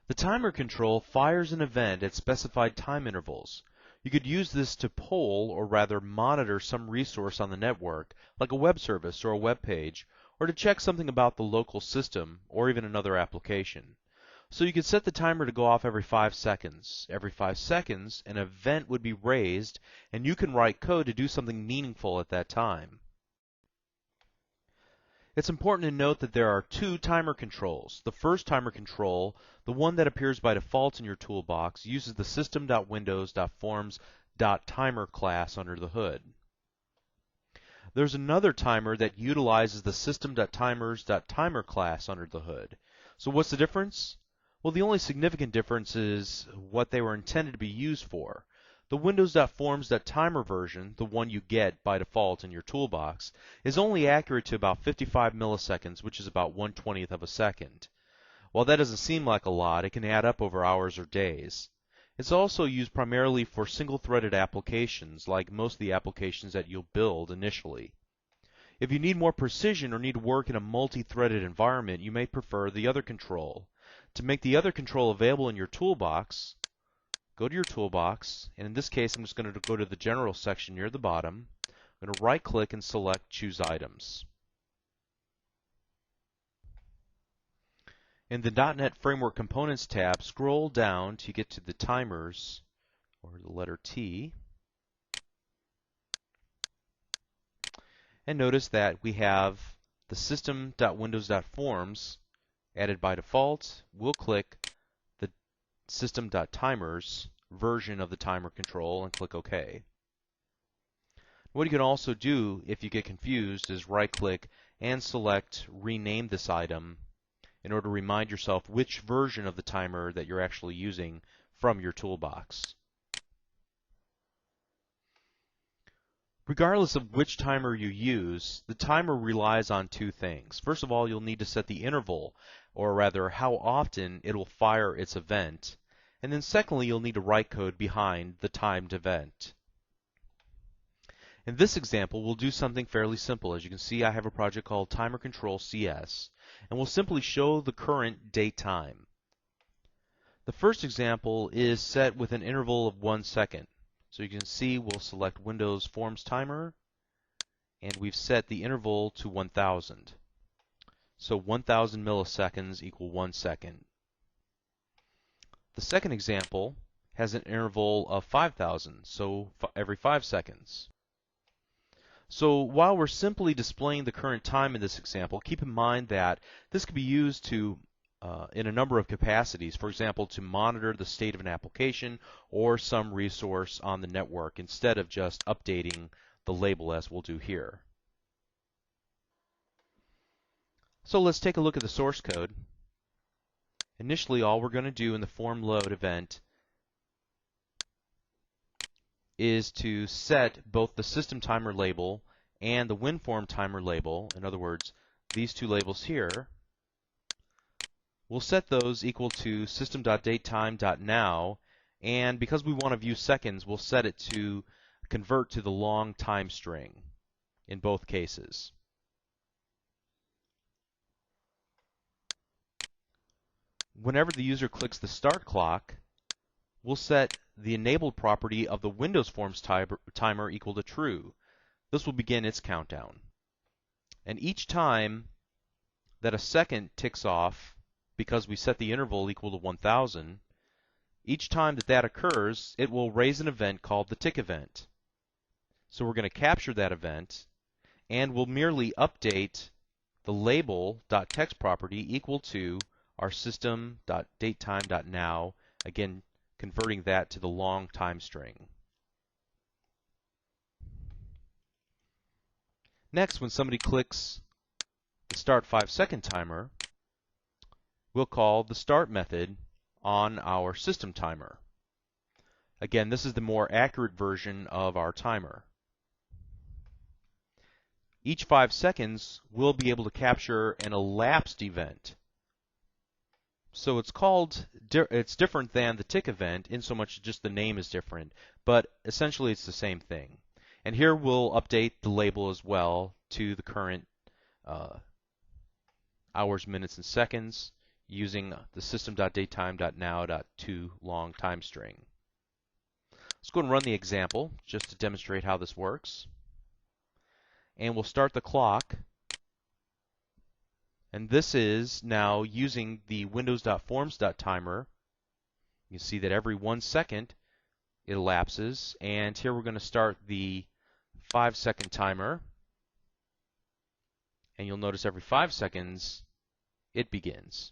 The timer control fires an event at specified time intervals. You could use this to poll, or rather monitor, some resource on the network, like a web service or a web page, or to check something about the local system, or even another application. So you could set the timer to go off every 5 seconds. Every 5 seconds, an event would be raised, and you can write code to do something meaningful at that time. It's important to note that there are two timer controls. The first timer control, the one that appears by default in your toolbox, uses the system.windows.forms.timer class under the hood. There's another timer that utilizes the system.timers.timer class under the hood. So what's the difference? Well, the only significant difference is what they were intended to be used for. The Windows.Forms.Timer version, the one you get by default in your toolbox, is only accurate to about 55 milliseconds, which is about 1/20th of a second. While that doesn't seem like a lot, it can add up over hours or days. It's also used primarily for single-threaded applications, like most of the applications that you'll build initially. If you need more precision or need to work in a multi-threaded environment, you may prefer the other control. To make the other control available in your toolbox, go to your toolbox, and in this case I'm just going to go to the General section near the bottom. I'm going to right-click and select Choose Items. In the .NET Framework Components tab, scroll down to get to the Timers, or the letter T, and notice that we have the system.windows.forms added by default. We'll click the system.timers version of the timer control and click OK. What you can also do if you get confused is right-click and select Rename this item in order to remind yourself which version of the timer that you're actually using from your toolbox. Regardless of which timer you use, the timer relies on two things. First of all, you'll need to set the interval, or rather how often it will fire its event. And then secondly, you'll need to write code behind the timed event. In this example, we'll do something fairly simple. As you can see, I have a project called Timer Control CS, and we'll simply show the current date time. The first example is set with an interval of 1 second. So you can see we'll select Windows Forms Timer, and we've set the interval to 1000. So 1000 milliseconds equal 1 second. The second example has an interval of 5000, so every 5 seconds. So while we're simply displaying the current time in this example, keep in mind that this could be used to in a number of capacities. For example, to monitor the state of an application or some resource on the network instead of just updating the label as we'll do here. So let's take a look at the source code. Initially, all we're going to do in the form load event is to set both the system timer label and the WinForm timer label. In other words, these two labels here. We'll set those equal to system.datetime.now, and because we want to view seconds, we'll set it to convert to the long time string in both cases. Whenever the user clicks the start clock, we'll set the enabled property of the Windows Forms timer equal to true. This will begin its countdown. And each time that a second ticks off, because we set the interval equal to 1000, each time that that occurs, it will raise an event called the tick event. So we're going to capture that event, and we'll merely update the label.text property equal to our system.datetime.now, again converting that to the long time string. Next, when somebody clicks the start 5-second timer, we'll call the start method on our system timer. Again, this is the more accurate version of our timer. Each 5 seconds, we'll be able to capture an elapsed event. So it's different than the tick event in so much just the name is different, but essentially it's the same thing. And here we'll update the label as well to the current hours, minutes, and seconds using the system.datetime.now.toLong time string. Let's go and run the example just to demonstrate how this works. And we'll start the clock. And this is now using the windows.forms.timer. You see that every 1 second it elapses. And here we're going to start the 5-second timer. And you'll notice every 5 seconds it begins.